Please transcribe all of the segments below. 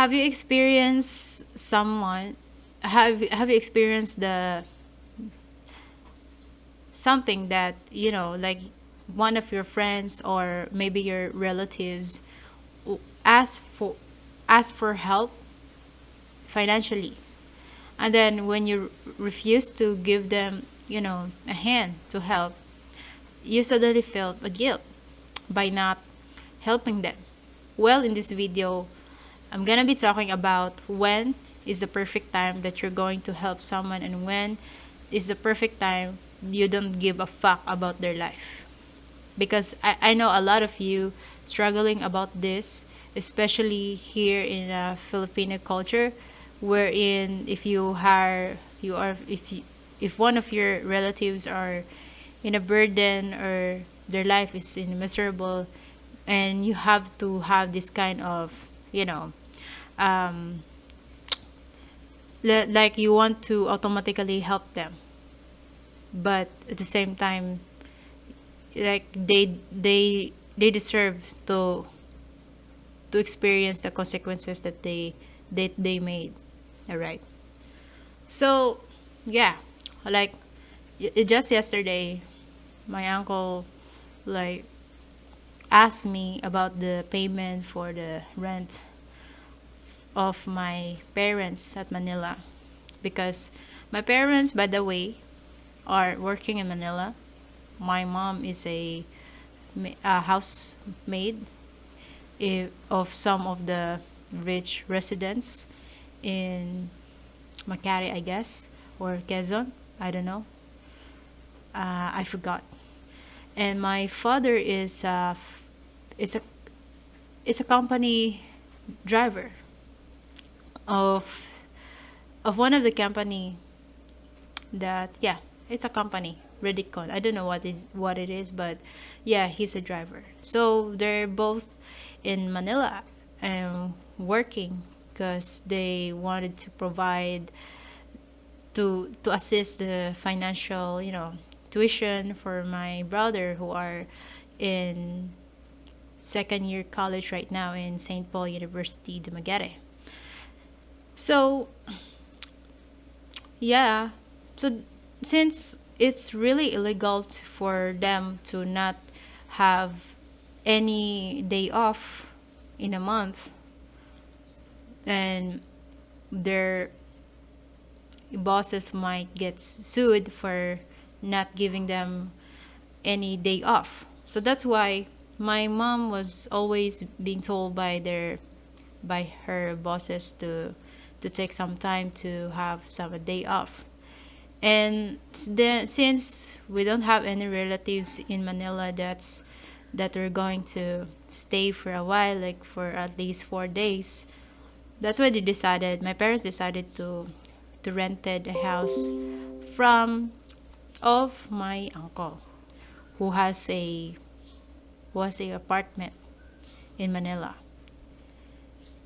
Have you experienced someone? Have you experienced the something that like one of your friends or maybe your relatives ask for ask for help financially, and then when you refuse to give them a hand to help, you suddenly felt a guilt by not helping them? Well, in this video, I'm gonna be talking about when is the perfect time that you're going to help someone and when is the perfect time you don't give a fuck about their life. Because I know a lot of you struggling about this, especially here in Filipino culture, wherein if you hire you are if one of your relatives are in a burden or their life is in miserable, and you have to have this kind of um like you want to automatically help them, but at the same time, like they deserve to experience the consequences that they made. All right. So yeah, like just yesterday, my uncle like asked me about the payment for the rent of my parents at Manila, because my parents, by the way, are working in Manila. My mom is a housemaid of some of the rich residents in Makati, I guess, or Quezon. I don't know. I forgot. And my father is a is a company driver of one of the company that, yeah, it's a company, Redicon. I don't know what it is, but yeah, he's a driver. So they're both in Manila and working because they wanted to provide to assist the financial, tuition for my brother who are in second year college right now in St. Paul University, Dumaguete. So yeah, so since it's really illegal for them to not have any day off in a month, and their bosses might get sued for not giving them any day off. So that's why my mom was always being told by her bosses to take some time to have some day off. And then since we don't have any relatives in Manila that are going to stay for a while, like for at least 4 days, that's why my parents decided to rented a house from of my uncle who has a apartment in Manila.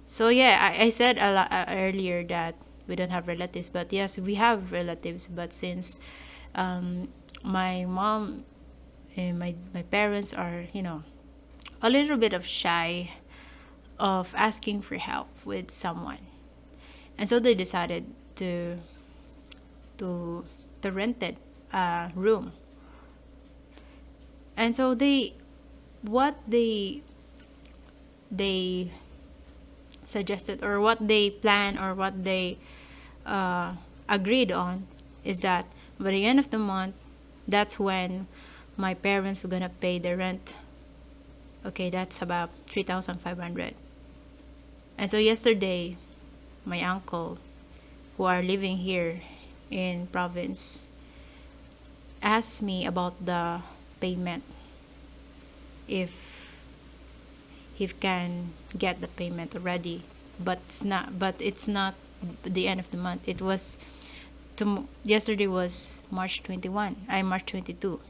So yeah, I said a lot earlier that we don't have relatives, but yes, we have relatives. But since um, my mom and my parents are a little bit of shy of asking for help with someone, and so they decided to to rented a room. And so what they suggested, or what they plan, or what they uh, agreed on, is that by the end of the month, that's when my parents were gonna pay the rent. Okay, that's about 3,500. And so yesterday, my uncle, who are living here in province, asked me about the payment, if he can get the payment already. But it's not the end of the month. It was yesterday was March 21. I March 22.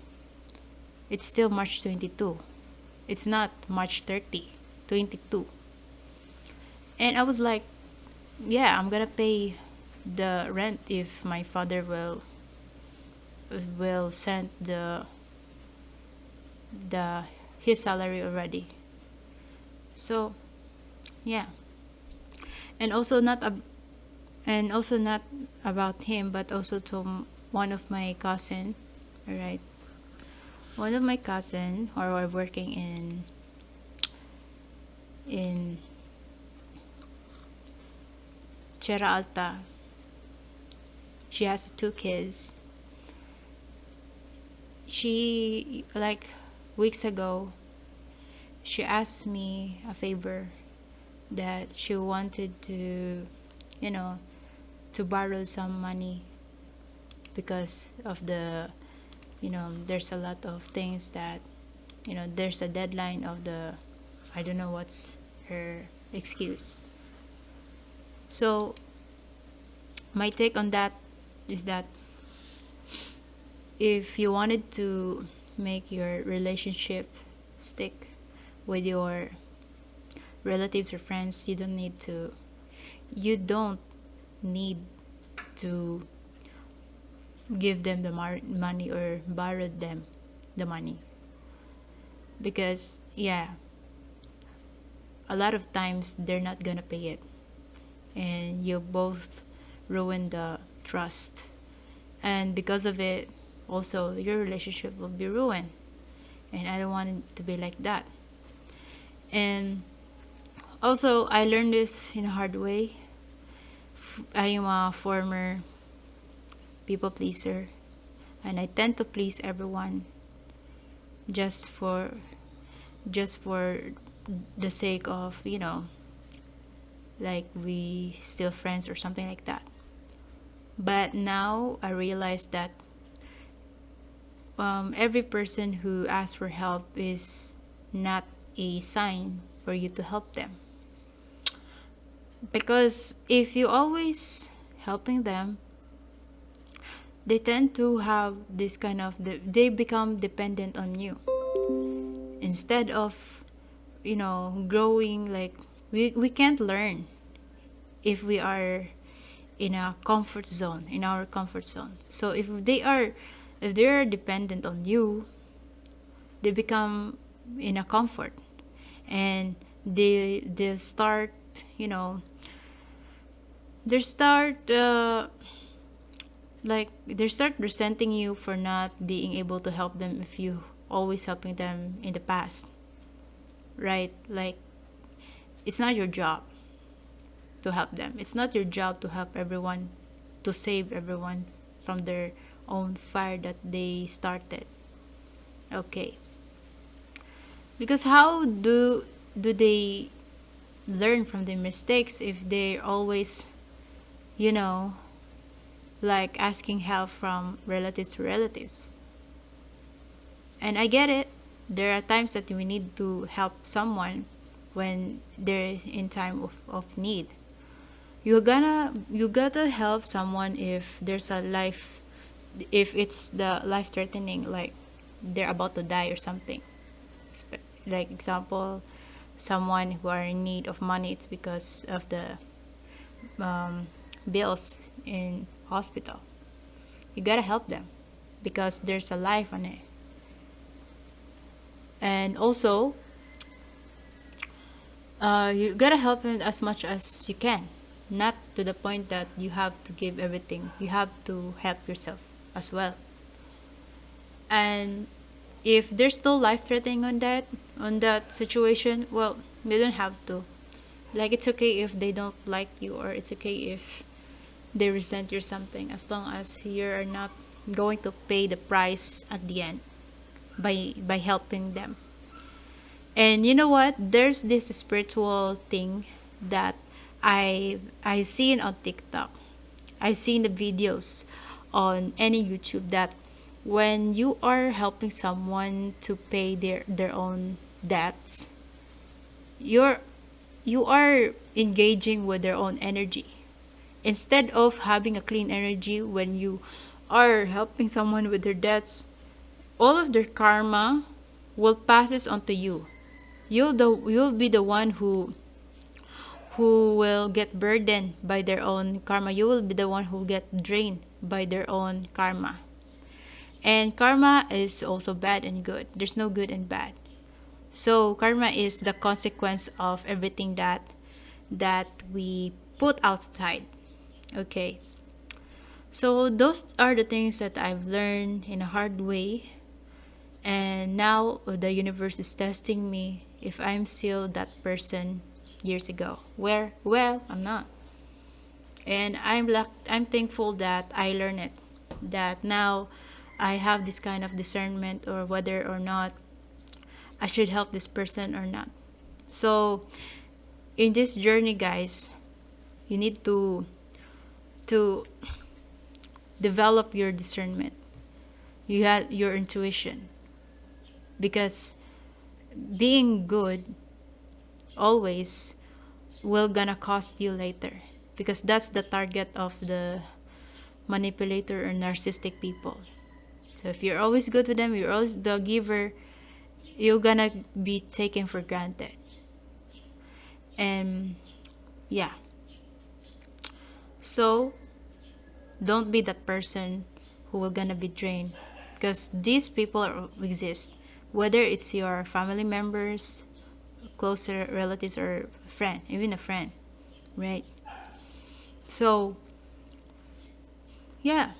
It's still March 22. It's not March 30, 22. And I was like, yeah, I'm gonna pay the rent if my father will send the his salary already. So yeah. And also not and also not about him, but also to one of my cousin. All right, one of my cousin who are working in Sierra Alta. She has two kids. She, like, weeks ago, she asked me a favor that she wanted to, you know, to borrow some money because of the, there's a lot of things that, there's a deadline of the, I don't know what's her excuse. So my take on that is that if you wanted to make your relationship stick with your relatives or friends, you don't need to give them the money or borrow them the money, because yeah, a lot of times they're not gonna pay it, and you both ruin the trust, and because of it also your relationship will be ruined, and I don't want it to be like that. And also I learned this in a hard way. I am a former people pleaser, and I tend to please everyone just for just for the sake of, like we still friends or something like that. But now I realize that every person who asks for help is not a sign for you to help them, because if you always helping them, they tend to have this kind of they become dependent on you instead of, growing. Like, we can't learn if we are in a comfort zone, in our comfort zone. So if they are dependent on you, they become in a comfort, and they start, you know they start they start resenting you for not being able to help them if you always helping them in the past, right? Like, it's not your job to help them. It's not your job to help everyone, to save everyone from their own fire that they started. Okay. Because how do they learn from their mistakes if they're always, you know, like asking help from relatives to relatives? And I get it. There are times that we need to help someone when they're in time of need. You gotta help someone if there's a life, if it's the life threatening, like they're about to die or something. Like example, someone who are in need of money, it's because of the bills in hospital. You gotta help them because there's a life on it. And also, you gotta help them as much as you can, not to the point that you have to give everything. You have to help yourself as well. And if there's no life threatening on that situation, well, they don't have to. Like, it's okay if they don't like you, or it's okay if they resent you or something, as long as you are not going to pay the price at the end by helping them. And you know what? There's this spiritual thing that I seen on TikTok. I seen the videos on any YouTube that when you are helping someone to pay their own debts, you're you are engaging with their own energy instead of having a clean energy. When you are helping someone with their debts, all of their karma will passes on to you. You'll be the one who will get burdened by their own karma. You will be the one who get drained by their own karma. And karma is also bad and good. There's no good and bad. So karma is the consequence of everything that that we put outside. Okay. So those are the things that I've learned in a hard way. And now the universe is testing me if I'm still that person years ago. Where, well, I'm not. And I'm thankful that I learned it. That now I have this kind of discernment, or whether or not I should help this person or not. So in this journey, guys, you need to develop your discernment. You have your intuition, because being good always will gonna cost you later, because that's the target of the manipulator or narcissistic people. So if you're always good with them, you're always the giver, you're gonna be taken for granted. And yeah, so don't be that person who will gonna be drained, because these people exist, whether it's your family members, closer relatives, or friend, even a friend, right? So yeah,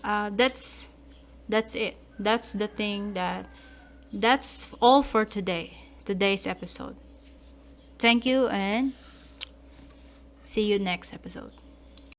that's it. That's the thing that's all for today's episode. Thank you, and see you next episode.